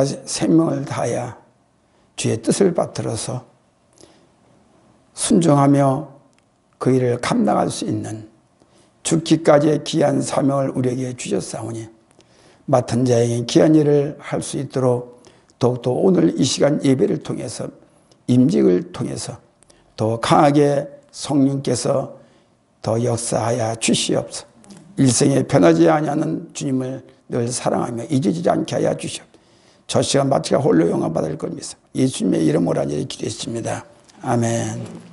생명을 다하여 주의 뜻을 받들어서 순종하며 그 일을 감당할 수 있는 죽기까지의 귀한 사명을 우리에게 주셨사오니 맡은 자에게 귀한 일을 할 수 있도록 더욱더 오늘 이 시간 예배를 통해서 임직을 통해서 더 강하게 성령께서 더 역사하여 주시옵소서. 일생에 변하지 아니하는 주님을 늘 사랑하며 잊어지지 않게 하여 주시옵소서. 저 시간 마치가 홀로 영광 받을 겁니다. 예수님의 이름으로 하니 기도했습니다. 아멘.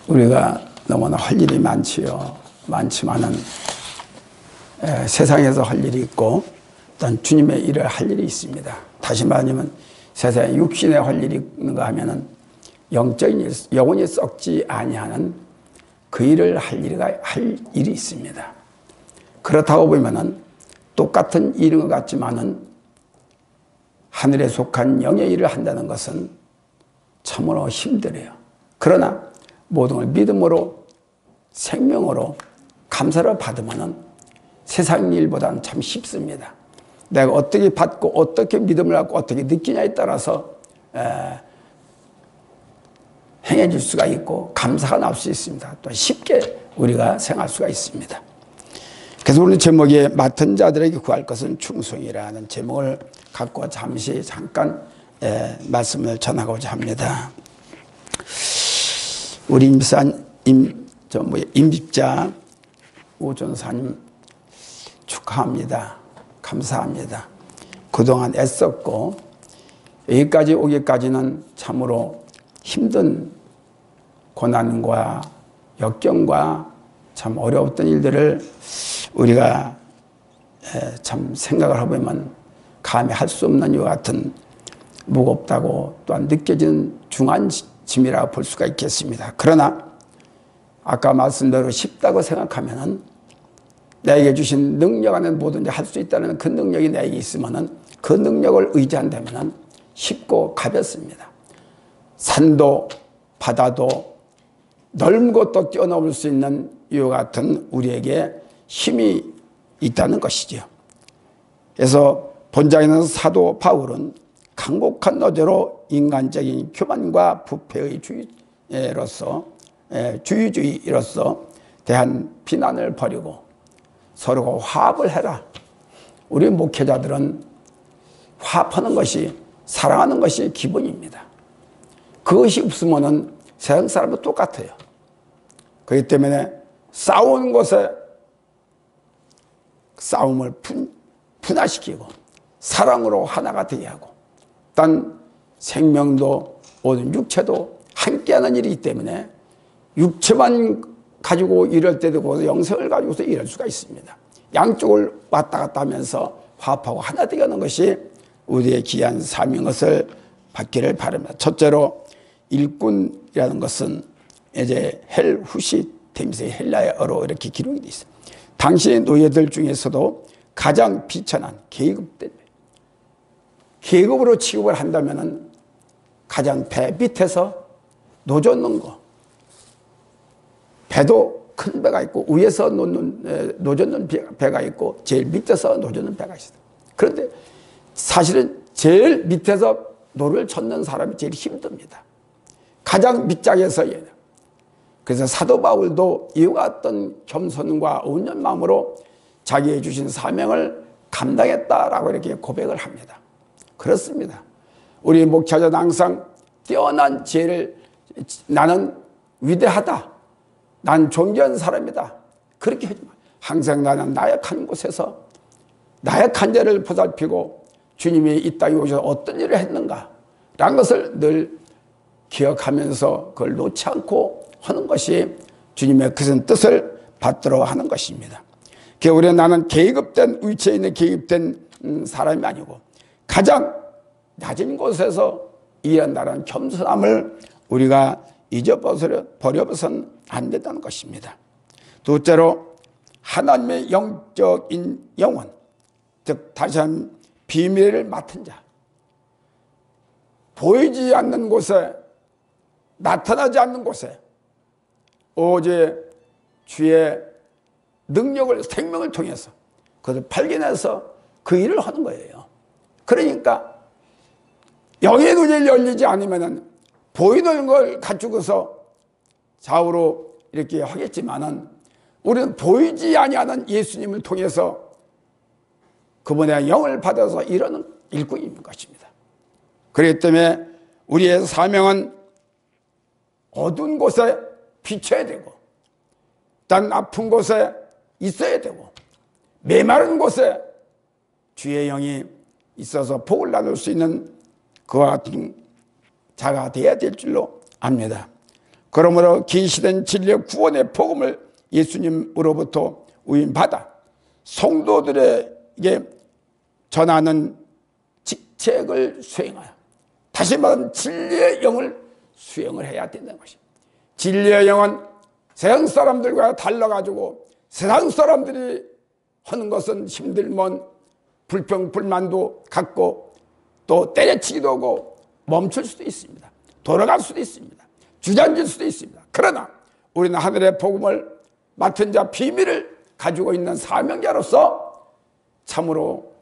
우리가 너무나 할 일이 많지요. 많지만은 세상에서 할 일이 있고 또한 주님의 일을 할 일이 있습니다. 다시 말하면 세상에 육신에 할 일이 있는가 하면은 영적인 일, 영혼이 썩지 아니하는 그 일을 할 일이 있습니다. 그렇다고 보면은 똑같은 일인 것 같지만은 하늘에 속한 영의 일을 한다는 것은 참으로 힘들어요. 그러나 모든 걸 믿음으로 생명으로 감사를 받으면은 세상 일보다는 참 쉽습니다. 내가 어떻게 받고 어떻게 믿음을 갖고 어떻게 느끼냐에 따라서 행해질 수가 있고 감사가 나올 수 있습니다. 또 쉽게 우리가 생각할 수가 있습니다. 그래서 오늘 제목에 맡은 자들에게 구할 것은 충성이라는 제목을 갖고 잠깐 말씀을 전하고자 합니다. 우리 임집자 오전사님 축하합니다. 감사합니다. 그동안 애썼고 여기까지 오기까지는 참으로 힘든 고난과 역경과 참 어려웠던 일들을 우리가 참 생각을 해보면 감히 할 수 없는 이와 같은 무겁다고 또한 느껴지는 중한 짐이라고 볼 수가 있겠습니다. 그러나 아까 말씀대로 쉽다고 생각하면은 나에게 주신 능력 안에 뭐든지 할 수 있다는 그 능력이 나에게 있으면은 그 능력을 의지한다면은 쉽고 가볍습니다. 산도 바다도 넓은 곳도 뛰어넘을 수 있는 이와 같은 우리에게 힘이 있다는 것이죠. 그래서 본장에는 사도 바울은 간곡한 노조로 인간적인 교만과 부패의 주의주의로서 대한 비난을 버리고 서로가 화합을 해라. 우리 목회자들은 화합하는 것이 사랑하는 것이 기본입니다. 그것이 없으면은 세상 사람도 똑같아요. 그렇기 때문에 싸우는 곳에 싸움을 분화시키고 사랑으로 하나가 되게 하고 단 생명도 모든 육체도 함께하는 일이기 때문에 육체만 가지고 이럴 때도 있고 영성을 가지고서 이럴 수가 있습니다. 양쪽을 왔다 갔다 하면서 화합하고 하나 되게 하는 것이 우리의 귀한 삶인 것을 받기를 바랍니다. 첫째로 일꾼이라는 것은 이제 헬후시 템스의 헬라어로 이렇게 기록이 되어 있어요. 당시 노예들 중에서도 가장 비천한 계급으로 취급을 한다면은 가장 배 밑에서 노젓는 거. 배도 큰 배가 있고 위에서 노젓는 배가 있고 제일 밑에서 노젓는 배가 있어요. 그런데 사실은 제일 밑에서 노를 젓는 사람이 제일 힘듭니다. 가장 밑장에서 그래서 사도 바울도 이와 같은 겸손과 온유한 마음으로 자기의 주신 사명을 감당했다라고 이렇게 고백을 합니다. 그렇습니다. 우리 목회자는 항상 뛰어난 지혜를 나는 위대하다. 난 존귀한 사람이다. 그렇게 하지 마. 항상 나는 나약한 곳에서 나약한 자를 보살피고 주님이 이 땅에 오셔서 어떤 일을 했는가 라는 것을 늘 기억하면서 그걸 놓지 않고 하는 것이 주님의 그 뜻을 받들어 하는 것입니다. 우리는 나는 계급된 위치에 있는 계급된 사람이 아니고 가장 낮은 곳에서 일한다는 겸손함을 우리가 버려서는 안 된다는 것입니다. 둘째로 하나님의 영적인 영혼, 즉 다시 한번 비밀을 맡은 자, 보이지 않는 곳에 나타나지 않는 곳에 오직 주의 능력을 생명을 통해서 그것을 발견해서 그 일을 하는 거예요. 그러니까 영의 눈이 열리지 않으면 보이는 걸 가지고서 좌우로 이렇게 하겠지만은 우리는 보이지 아니하는 예수님을 통해서 그분의 영을 받아서 이루는 일꾼인 것입니다. 그렇기 때문에 우리의 사명은 어두운 곳에 비춰야 되고, 단 아픈 곳에 있어야 되고, 메마른 곳에 주의 영이 있어서 복을 나눌 수 있는 그와 같은 자가 되어야 될 줄로 압니다. 그러므로 계시된 진리의 구원의 복음을 예수님으로부터 우임받아 성도들에게 전하는 직책을 수행하여, 다시 말하면 진리의 영을 수행을 해야 된다는 것입니다. 진리의 영은 세상 사람들과 달라가지고 세상 사람들이 하는 것은 힘들면 불평 불만도 갖고 또 때려치기도 하고 멈출 수도 있습니다. 돌아갈 수도 있습니다. 주저앉을 수도 있습니다. 그러나 우리는 하늘의 복음을 맡은 자, 비밀을 가지고 있는 사명자로서 참으로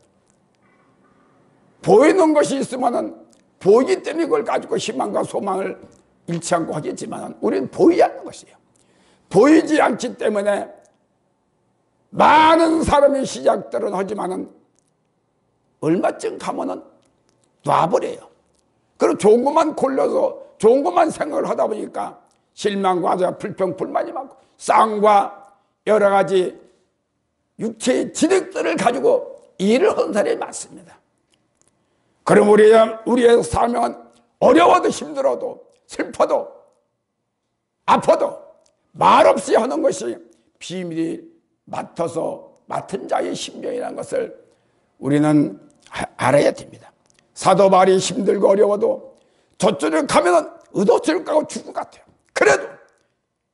보이는 것이 있으면은 보이기 때문에 그걸 가지고 희망과 소망을 잃지 않고 하겠지만 우리는 보이지 않는 것이에요. 보이지 않기 때문에 많은 사람의 시작들은 하지만은 얼마쯤 가면은 놔버려요. 그리고 좋은 것만 골라서 좋은 것만 생각을 하다 보니까 실망과 불평, 불만이 많고 쌍과 여러 가지 육체의 지력들을 가지고 일을 하는 사람이 많습니다. 그럼 우리의 사명은 어려워도 힘들어도 슬퍼도 아파도 말없이 하는 것이 비밀이 맡은 자의 심정이라는 것을 우리는 알아야 됩니다. 사도 바울이 힘들고 어려워도 저쪽을 가면은 의도처럼 가고 죽을 것 같아요. 그래도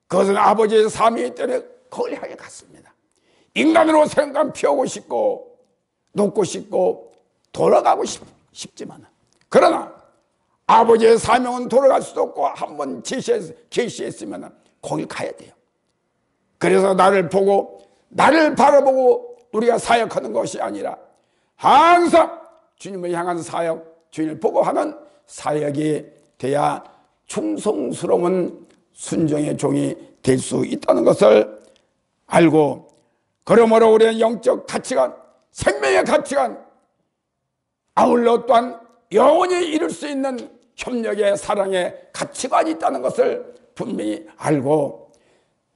그것은 아버지의 사명이기 때문에 거기 향해 갔습니다. 인간으로 생각 피우고 싶고 놓고 싶고 돌아가고 싶지만 그러나 아버지의 사명은 돌아갈 수도 없고 한번 계시했으면 거기 가야 돼요. 그래서 나를 바라보고 우리가 사역하는 것이 아니라 항상 주님을 향한 사역, 주님을 보고 하는 사역이 돼야 충성스러운 순종의 종이 될 수 있다는 것을 알고, 그러므로 우리는 영적 가치관, 생명의 가치관, 아울러 또한 영원히 이룰 수 있는 협력의 사랑의 가치관이 있다는 것을 분명히 알고,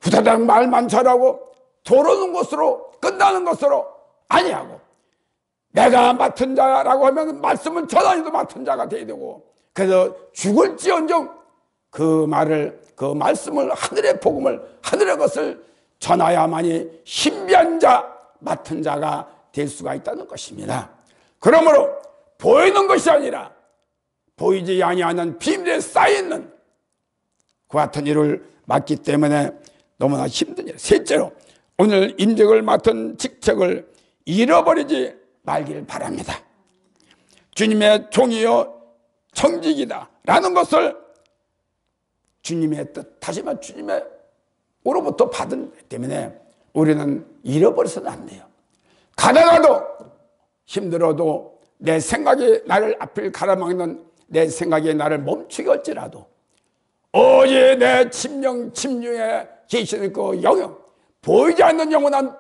후다닥 말만 잘하고 도르는 것으로 끝나는 것으로 아니하고, 내가 맡은 자라고 하면 말씀은 전하니도 맡은 자가 되어야 되고, 그래서 죽을지언정 그 말씀을 하늘의 복음을 하늘의 것을 전하야만이 신비한 자, 맡은 자가 될 수가 있다는 것입니다. 그러므로 보이는 것이 아니라 보이지 아니하는 비밀에 쌓여있는 그 같은 일을 맡기 때문에 너무나 힘든 일. 셋째로, 오늘 임직을 맡은 직책을 잃어버리지 말기를 바랍니다. 주님의 종이요 청직이다 라는 것을 주님의 뜻, 다시 말해 주님의 으로부터 받은 때문에 우리는 잃어버려서는 안 돼요. 가다가도 힘들어도 내 생각이 나를 앞을 가로막는 내 생각이 나를 멈추게 할지라도 어제 내 침중에 계시는 그 영영, 보이지 않는 영원한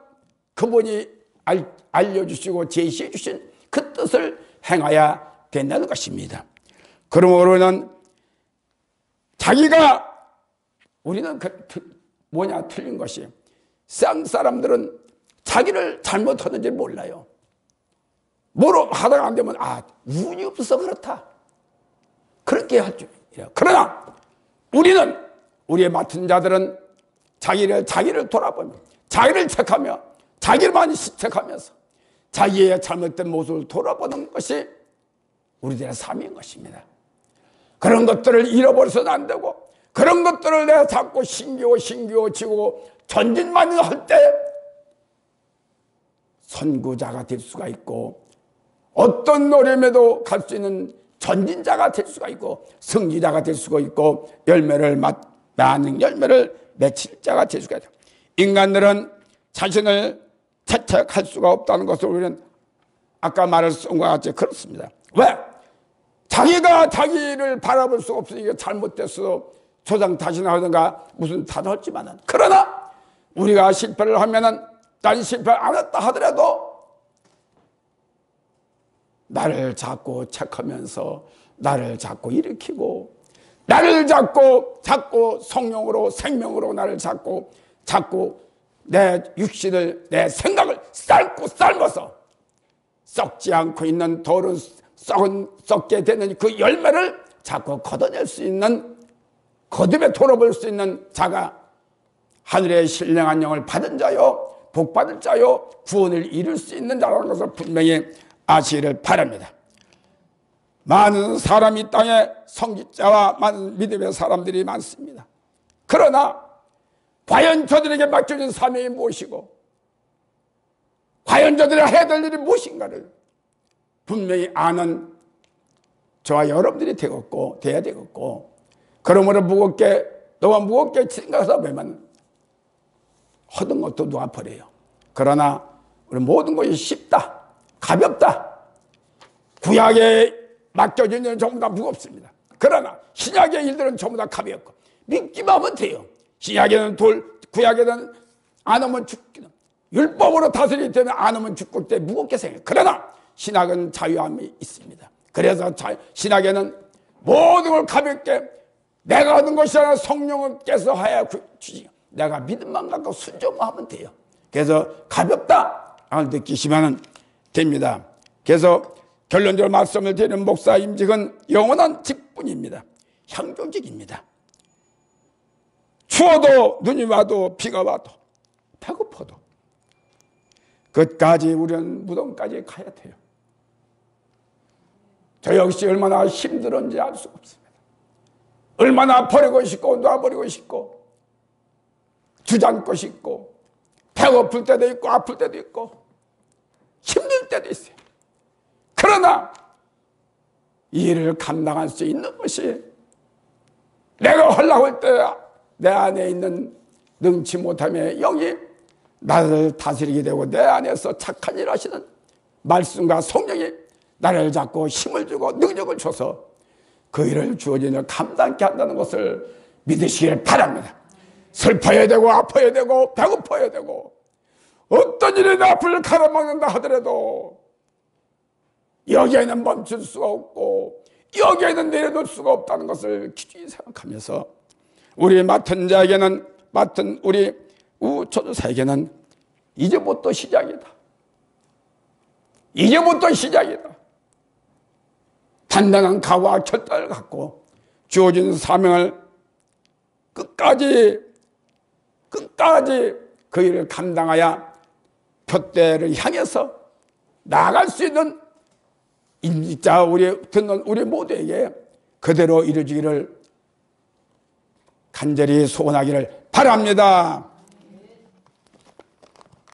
그분이 알려주시고 제시해 주신 그 뜻을 행해야 된다는 것입니다. 그러므로는 우리는 틀린 것이, 세상 사람들은 자기를 잘못하는지 몰라요. 뭐로 하다가 안 되면 운이 없어서 그렇다, 그렇게 할 줄이에요. 그러나 우리는, 우리의 맡은 자들은 자기를 돌아보며 자기를 책하며 자기만 시책하면서 자기의 잘못된 모습을 돌아보는 것이 우리들의 삶인 것입니다. 그런 것들을 잃어버려서는 안 되고, 그런 것들을 내가 자꾸 신기고 전진만 할 때 선구자가 될 수가 있고, 어떤 어려움에도 갈 수 있는 전진자가 될 수가 있고, 승리자가 될 수가 있고, 많은 열매를 맺힐 자가 될 수가 있다. 인간들은 자책할 수가 없다는 것을 우리는 아까 말을 쓴 것 같이 그렇습니다. 왜? 자기가 자기를 바라볼 수 없으니까 잘못됐어. 조상 탓이나 하든가 무슨 탓을 했지만은, 그러나 우리가 실패를 하면은, 난 실패를 안 했다 하더라도 나를 자꾸 책하면서 나를 자꾸 일으키고 나를 자꾸 성령으로 생명으로 나를 자꾸 내 육신을, 내 생각을 삶아서 썩지 않고 있는 돌은 썩게 되는 그 열매를 자꾸 걷어낼 수 있는, 거듭에 돌아볼 수 있는 자가 하늘의 신령한 영을 받은 자요, 복받을 자요, 구원을 이룰 수 있는 자라는 것을 분명히 아시기를 바랍니다. 많은 사람이 이 땅에 성직자와 많은 믿음의 사람들이 많습니다. 그러나 과연 저들에게 맡겨진 사명이 무엇이고 과연 저들이 해야 될 일이 무엇인가를 분명히 아는 저와 여러분들이 돼야 되겠고, 그러므로 너무 무겁게 생각해서 보면 하던 것도 놓아버려요. 그러나 우리 모든 것이 쉽다, 가볍다. 구약에 맡겨진 일은 전부 다 무겁습니다. 그러나 신약의 일들은 전부 다 가볍고 믿기만 하면 돼요. 신약에는 구약에는 안 하면 죽기는, 율법으로 다스리기 때문에 안 하면 죽고 때 무겁게 생겨요. 그러나 신학은 자유함이 있습니다. 그래서 신학에는 모든 걸 가볍게, 내가 하는 것이 아니라 성령께서 하여 주시, 내가 믿음만 갖고 순종만 하면 돼요. 그래서 가볍다 느끼시면 됩니다. 그래서 결론적으로 말씀을 드리는 목사 임직은 영원한 직분입니다. 향교직입니다. 추워도 눈이 와도 비가 와도 배고파도 끝까지 우리는 무덤까지 가야 돼요. 저 역시 얼마나 힘들었는지 알 수 없습니다. 얼마나 버리고 싶고 놔버리고 싶고 주저앉고 싶고 배고플 때도 있고 아플 때도 있고 힘들 때도 있어요. 그러나 이 일을 감당할 수 있는 것이, 내가 하려고 할 때 내 안에 있는 능치 못함의 영이 나를 다스리게 되고 내 안에서 착한 일 하시는 말씀과 성령이 나를 잡고 힘을 주고 능력을 줘서 그 일을 주어진 일을 감당케 한다는 것을 믿으시길 바랍니다. 슬퍼야 되고 아파야 되고 배고파야 되고 어떤 일이 내 앞을 가로막는다 하더라도 여기에는 멈출 수가 없고 여기에는 내려놓을 수가 없다는 것을 기준히 생각하면서 우리 맡은 자에게는, 맡은 우리 우초조사에게는 이제부터 시작이다. 이제부터 시작이다. 단단한 각오와 결단을 갖고 주어진 사명을 끝까지 그 일을 감당하여 표대를 향해서 나아갈 수 있는 임직자 듣는 우리 모두에게 그대로 이루어지기를 간절히 소원하기를 바랍니다.